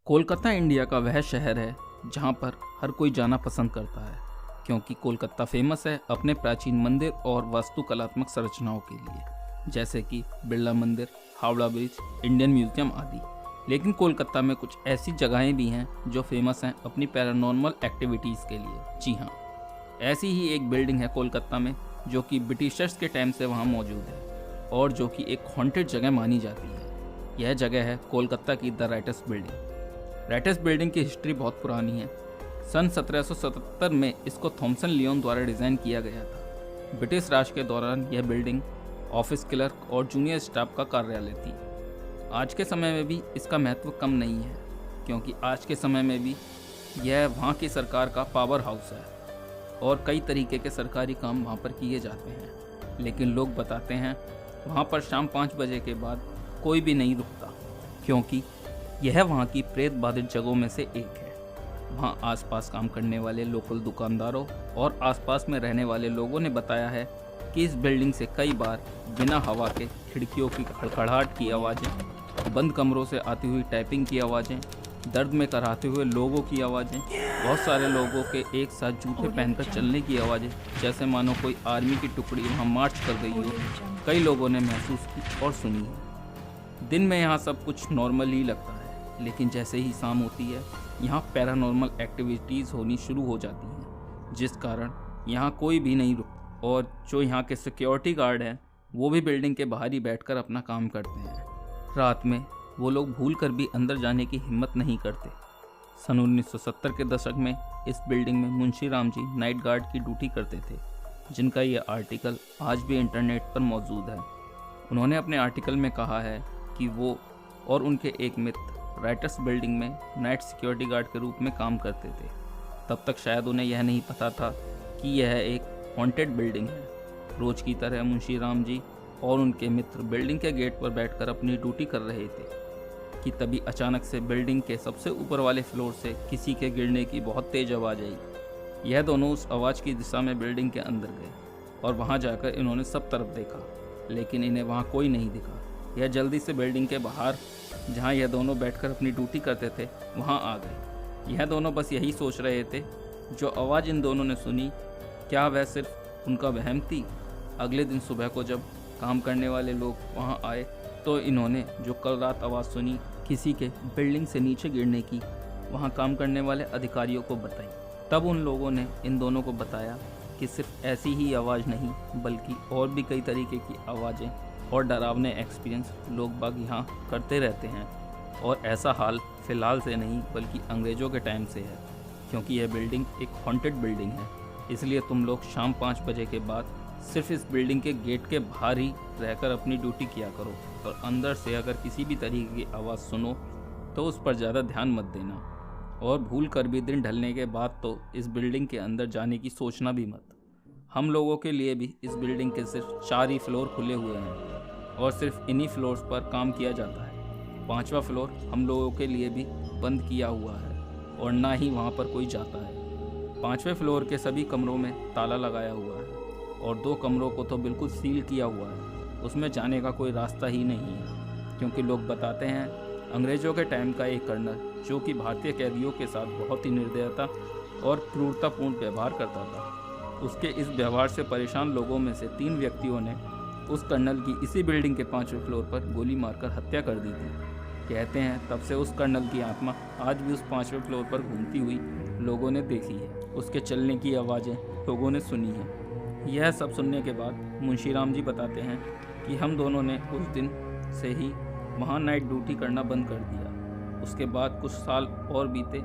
Kolkata India का वह शहर है जहां पर हर कोई जाना पसंद करता है, क्योंकि कोलकाता फेमस है अपने प्राचीन मंदिर और वास्तुकलात्मक संरचनाओं के लिए, जैसे कि बिरला मंदिर, हावड़ा ब्रिज, इंडियन म्यूजियम आदि। लेकिन कोलकाता में कुछ ऐसी जगहें भी हैं जो फेमस हैं अपनी पैरानॉर्मल एक्टिविटीज़ के लिए। जी हाँ, ऐसी ही एक बिल्डिंग है कोलकाता में जो कि ब्रिटिशर्स के टाइम से वहाँ मौजूद है और जो कि एक हॉन्टेड जगह मानी जाती है। यह जगह है कोलकाता की the writers building. Writers building की हिस्ट्री बहुत पुरानी है। सन 1777 में इसको थॉमसन लियोन द्वारा डिज़ाइन किया गया था। ब्रिटिश राज के दौरान यह बिल्डिंग ऑफिस क्लर्क और जूनियर स्टाफ का कार्यालय थी। आज के समय में भी इसका महत्व कम नहीं है, क्योंकि आज के समय में भी यह वहाँ की सरकार का पावर हाउस है और कई तरीके के सरकारी काम वहाँ पर किए जाते हैं। लेकिन लोग बताते हैं वहाँ पर शाम 5 बजे के बाद कोई भी नहीं रुकता, क्योंकि यह वहाँ की प्रेत बाधित जगहों में से एक है। वहाँ आसपास काम करने वाले लोकल दुकानदारों और आसपास में रहने वाले लोगों ने बताया है कि इस बिल्डिंग से कई बार बिना हवा के खिड़कियों की खड़खड़ाहट की आवाज़ें, बंद कमरों से आती हुई टाइपिंग की आवाज़ें, दर्द में कराहते हुए लोगों की आवाज़ें, बहुत सारे लोगों के एक साथ जूते पहनकर चलने की आवाज़ें, जैसे मानो कोई आर्मी की टुकड़ी वहाँ मार्च कर गई हो, कई लोगों ने महसूस की और सुनी है। दिन में यहाँ सब कुछ नॉर्मल ही लगता है, लेकिन जैसे ही शाम होती है यहाँ पैरानॉर्मल एक्टिविटीज़ होनी शुरू हो जाती हैं, जिस कारण यहाँ कोई भी नहीं रुकता और जो यहाँ के सिक्योरिटी गार्ड हैं वो भी बिल्डिंग के बाहर ही बैठकर अपना काम करते हैं। रात में वो लोग भूल कर भी अंदर जाने की हिम्मत नहीं करते। सन 1970 के दशक में इस बिल्डिंग में मुंशी राम जी नाइट गार्ड की ड्यूटी करते थे, जिनका यह आर्टिकल आज भी इंटरनेट पर मौजूद है। उन्होंने अपने आर्टिकल में कहा है कि वो और उनके एक मित्र राइटर्स बिल्डिंग में नाइट सिक्योरिटी गार्ड के रूप में काम करते थे। तब तक शायद उन्हें यह नहीं पता था कि यह एक हॉन्टेड बिल्डिंग है। रोज की तरह मुंशी राम जी और उनके मित्र बिल्डिंग के गेट पर बैठकर अपनी ड्यूटी कर रहे थे कि तभी अचानक से बिल्डिंग के सबसे ऊपर वाले फ्लोर से किसी के गिरने की बहुत तेज आवाज़ आई। यह दोनों उस आवाज़ की दिशा में बिल्डिंग के अंदर गए और वहां जाकर इन्होंने सब तरफ देखा, लेकिन इन्हें वहां कोई नहीं दिखा। यह जल्दी से बिल्डिंग के बाहर, जहां यह दोनों बैठकर अपनी ड्यूटी करते थे, वहां आ गए। यह दोनों बस यही सोच रहे थे, जो आवाज़ इन दोनों ने सुनी, क्या वह सिर्फ उनका वहम थी। अगले दिन सुबह को जब काम करने वाले लोग वहां आए तो इन्होंने जो कल रात आवाज़ सुनी किसी के बिल्डिंग से नीचे गिरने की, वहां काम करने वाले अधिकारियों को बताई। तब उन लोगों ने इन दोनों को बताया कि सिर्फ ऐसी ही आवाज़ नहीं, बल्कि और भी कई तरीके की आवाज़ें और डरावने एक्सपीरियंस लोग बाग यहाँ करते रहते हैं। और ऐसा हाल फ़िलहाल से नहीं, बल्कि अंग्रेज़ों के टाइम से है, क्योंकि यह बिल्डिंग एक हॉन्टेड बिल्डिंग है। इसलिए तुम लोग शाम 5 बजे के बाद सिर्फ इस बिल्डिंग के गेट के बाहर ही रहकर अपनी ड्यूटी किया करो, और अंदर से अगर किसी भी तरीके की आवाज़ सुनो तो उस पर ज़्यादा ध्यान मत देना, और भूल कर भी दिन ढलने के बाद तो इस बिल्डिंग के अंदर जाने की सोचना भी मत। हम लोगों के लिए भी इस बिल्डिंग के सिर्फ 4 ही फ्लोर खुले हुए हैं और सिर्फ इन्हीं फ्लोर्स पर काम किया जाता है। 5वां फ्लोर हम लोगों के लिए भी बंद किया हुआ है और ना ही वहाँ पर कोई जाता है। 5वें फ्लोर के सभी कमरों में ताला लगाया हुआ है और 2 कमरों को तो बिल्कुल सील किया हुआ है। उसमें जाने का कोई रास्ता ही नहीं है, क्योंकि लोग बताते हैं अंग्रेज़ों के टाइम का एक कर्नल, जो कि भारतीय कैदियों के साथ बहुत ही निर्दयता और क्रूरतापूर्ण व्यवहार करता था, उसके इस व्यवहार से परेशान लोगों में से 3 व्यक्तियों ने उस कर्नल की इसी बिल्डिंग के 5वें फ्लोर पर गोली मारकर हत्या कर दी थी। कहते हैं तब से उस कर्नल की आत्मा आज भी उस 5वें फ्लोर पर घूमती हुई लोगों ने देखी है। उसके चलने की आवाज़ें लोगों ने सुनी हैं। यह सब सुनने के बाद मुंशी राम जी बताते हैं कि हम दोनों ने उस दिन से ही वहाँ नाइट ड्यूटी करना बंद कर दिया। उसके बाद कुछ साल और बीते।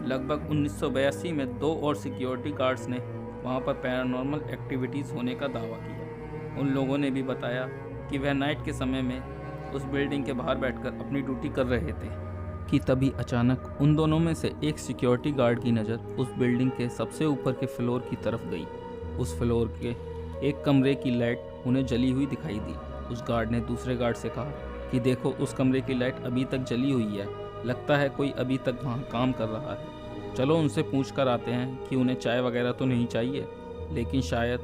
लगभग 1982 में 2 और सिक्योरिटी गार्ड्स ने वहाँ पर पैरानॉर्मल एक्टिविटीज़ होने का दावा किया। उन लोगों ने भी बताया कि वह नाइट के समय में उस बिल्डिंग के बाहर बैठकर अपनी ड्यूटी कर रहे थे कि तभी अचानक उन दोनों में से एक सिक्योरिटी गार्ड की नज़र उस बिल्डिंग के सबसे ऊपर के फ्लोर की तरफ गई। उस फ्लोर के एक कमरे की लाइट उन्हें जली हुई दिखाई दी। उस गार्ड ने दूसरे गार्ड से कहा कि देखो, उस कमरे की लाइट अभी तक जली हुई है, लगता है कोई अभी तक वहाँ काम कर रहा है। चलो उनसे पूछ कर आते हैं कि उन्हें चाय वगैरह तो नहीं चाहिए। लेकिन शायद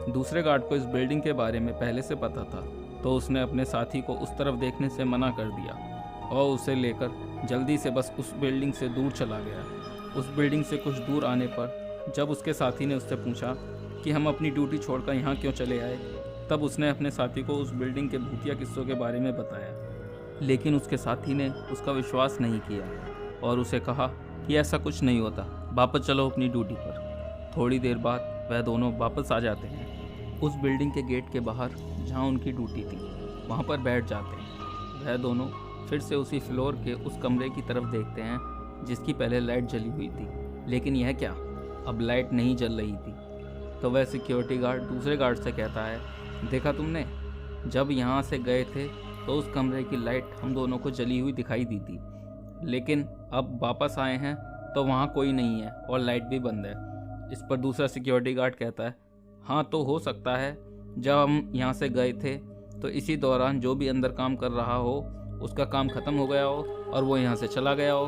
दूसरे गार्ड को इस बिल्डिंग के बारे में पहले से पता था तो उसने अपने साथी को उस तरफ देखने से मना कर दिया और उसे लेकर जल्दी से बस उस बिल्डिंग से दूर चला गया। उस बिल्डिंग से कुछ दूर आने पर जब उसके साथी ने उससे पूछा कि हम अपनी ड्यूटी छोड़कर यहाँ क्यों चले आए, तब उसने अपने साथी को उस बिल्डिंग के भूतिया किस्सों के बारे में बताया। लेकिन उसके साथी ने उसका विश्वास नहीं किया और उसे कहा कि ऐसा कुछ नहीं होता, वापस चलो अपनी ड्यूटी पर। थोड़ी देर बाद वह दोनों वापस आ जाते हैं। उस बिल्डिंग के गेट के बाहर जहाँ उनकी ड्यूटी थी वहाँ पर बैठ जाते हैं। वह दोनों फिर से उसी फ्लोर के उस कमरे की तरफ देखते हैं जिसकी पहले लाइट जली हुई थी, लेकिन यह क्या, अब लाइट नहीं जल रही थी। तो वह सिक्योरिटी गार्ड दूसरे गार्ड से कहता है, देखा तुमने, जब यहाँ से गए थे तो उस कमरे की लाइट हम दोनों को जली हुई दिखाई दी थी, लेकिन अब वापस आए हैं तो वहाँ कोई नहीं है और लाइट भी बंद है। इस पर दूसरा सिक्योरिटी गार्ड कहता है, हाँ तो हो सकता है जब हम यहाँ से गए थे तो इसी दौरान जो भी अंदर काम कर रहा हो उसका काम ख़त्म हो गया हो और वो यहाँ से चला गया हो।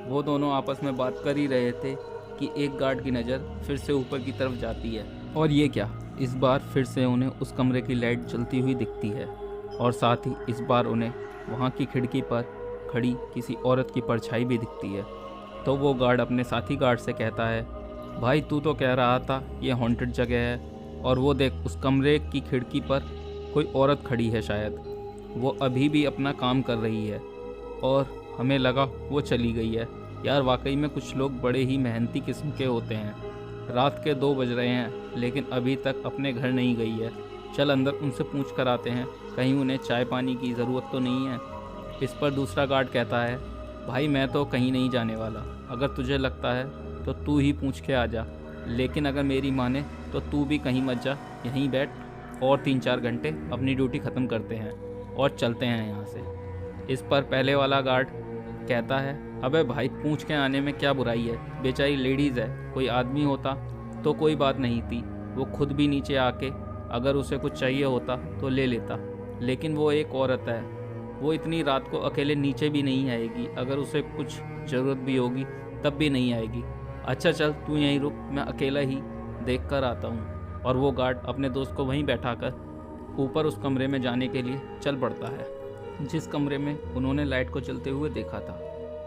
वो दोनों आपस में बात कर ही रहे थे कि एक गार्ड की नज़र फिर से ऊपर की तरफ जाती है और ये क्या, इस बार फिर से उन्हें उस कमरे की लाइट जलती हुई दिखती है और साथ ही इस बार उन्हें वहाँ की खिड़की पर खड़ी किसी औरत की परछाई भी दिखती है। तो वो गार्ड अपने साथी गार्ड से कहता है, भाई तू तो कह रहा था ये हॉन्टेड जगह है, और वो देख उस कमरे की खिड़की पर कोई औरत खड़ी है, शायद वो अभी भी अपना काम कर रही है और हमें लगा वो चली गई है। यार वाकई में कुछ लोग बड़े ही मेहनती किस्म के होते हैं। रात के 2 बज रहे हैं लेकिन अभी तक अपने घर नहीं गई है। चल अंदर उनसे पूछ कर आते हैं, कहीं उन्हें चाय पानी की ज़रूरत तो नहीं है। इस पर दूसरा गार्ड कहता है, भाई मैं तो कहीं नहीं जाने वाला, अगर तुझे लगता है तो तू ही पूछ के आ जा, लेकिन अगर मेरी माने तो तू भी कहीं मत जा, यहीं बैठ और 3-4 घंटे अपनी ड्यूटी ख़त्म करते हैं और चलते हैं यहाँ से। इस पर पहले वाला गार्ड कहता है, अबे भाई पूछ के आने में क्या बुराई है, बेचारी लेडीज़ है, कोई आदमी होता तो कोई बात नहीं थी, वो खुद भी नीचे आके अगर उसे कुछ चाहिए होता तो ले लेता, लेकिन वो एक औरत है, वो इतनी रात को अकेले नीचे भी नहीं आएगी, अगर उसे कुछ ज़रूरत भी होगी तब भी नहीं आएगी। अच्छा चल तू यहीं रुक, मैं अकेला ही देख कर आता हूँ। और वो गार्ड अपने दोस्त को वहीं बैठाकर ऊपर उस कमरे में जाने के लिए चल पड़ता है जिस कमरे में उन्होंने लाइट को चलते हुए देखा था।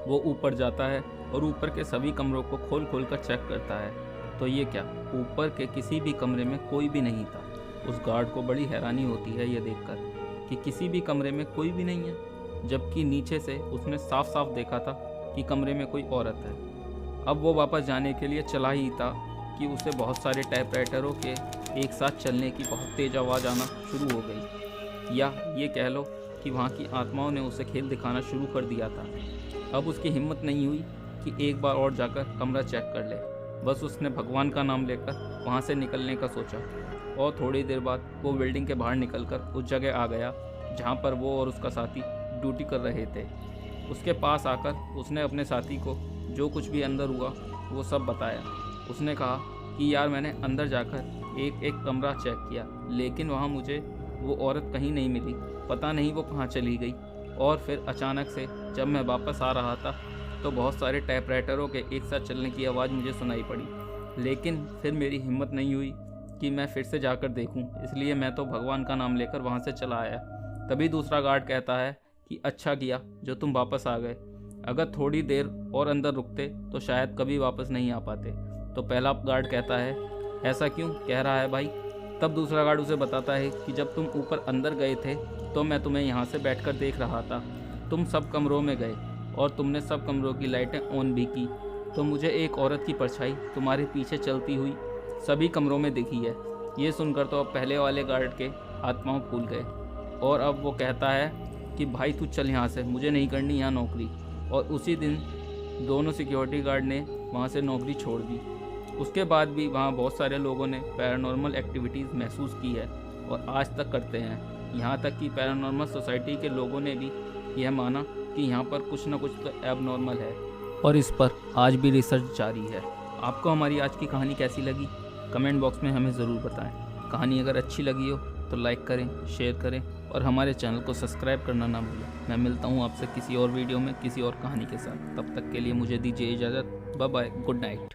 वो ऊपर जाता है और ऊपर के सभी कमरों को खोल खोल कर चेक करता है, तो ये क्या, ऊपर के किसी भी कमरे में कोई भी नहीं था। उस गार्ड को बड़ी हैरानी होती है ये देखकर कि किसी भी कमरे में कोई भी नहीं है, जबकि नीचे से उसने साफ साफ देखा था कि कमरे में कोई औरत है। अब वो वापस जाने के लिए चला ही था कि उसे बहुत सारे टाइपराइटरों के एक साथ चलने की बहुत तेज़ आवाज़ आना शुरू हो गई, या ये कह लो कि वहाँ की आत्माओं ने उसे खेल दिखाना शुरू कर दिया था। अब उसकी हिम्मत नहीं हुई कि एक बार और जाकर कमरा चेक कर ले, बस उसने भगवान का नाम लेकर वहाँ से निकलने का सोचा और थोड़ी देर बाद वो बिल्डिंग के बाहर निकलकर उस जगह आ गया जहाँ पर वो और उसका साथी ड्यूटी कर रहे थे। उसके पास आकर उसने अपने साथी को जो कुछ भी अंदर हुआ वो सब बताया। उसने कहा कि यार मैंने अंदर जाकर एक एक कमरा चेक किया, लेकिन वहाँ मुझे वो औरत कहीं नहीं मिली, पता नहीं वो कहाँ चली गई। और फिर अचानक से जब मैं वापस आ रहा था तो बहुत सारे टाइपराइटरों के एक साथ चलने की आवाज़ मुझे सुनाई पड़ी, लेकिन फिर मेरी हिम्मत नहीं हुई कि मैं फिर से जाकर देखूं, इसलिए मैं तो भगवान का नाम लेकर वहाँ से चला आया। तभी दूसरा गार्ड कहता है कि अच्छा किया जो तुम वापस आ गए, अगर थोड़ी देर और अंदर रुकते तो शायद कभी वापस नहीं आ पाते। तो पहला गार्ड कहता है, ऐसा क्यों कह रहा है भाई? तब दूसरा गार्ड उसे बताता है कि जब तुम ऊपर अंदर गए थे तो मैं तुम्हें यहाँ से बैठकर देख रहा था, तुम सब कमरों में गए और तुमने सब कमरों की लाइटें ऑन भी की, तो मुझे एक औरत की परछाई तुम्हारे पीछे चलती हुई सभी कमरों में दिखी है। ये सुनकर तो अब पहले वाले गार्ड के आत्माओं फूल गए और अब वो कहता है कि भाई तू चल यहाँ से, मुझे नहीं करनी यहाँ नौकरी। और उसी दिन दोनों सिक्योरिटी गार्ड ने वहाँ से नौकरी छोड़ दी। उसके बाद भी वहाँ बहुत सारे लोगों ने पैरानॉर्मल एक्टिविटीज़ महसूस की है और आज तक करते हैं। यहाँ तक कि पैरानॉर्मल सोसाइटी के लोगों ने भी यह माना कि यहाँ पर कुछ ना कुछ तो एबनॉर्मल है और इस पर आज भी रिसर्च जारी है। आपको हमारी आज की कहानी कैसी लगी कमेंट बॉक्स में हमें ज़रूर बताएं। कहानी अगर अच्छी लगी हो तो लाइक करें, शेयर करें और हमारे चैनल को सब्सक्राइब करना ना भूलें। मैं मिलता हूँ आपसे किसी और वीडियो में किसी और कहानी के साथ। तब तक के लिए मुझे दीजिए इजाज़त। Bye bye, good night.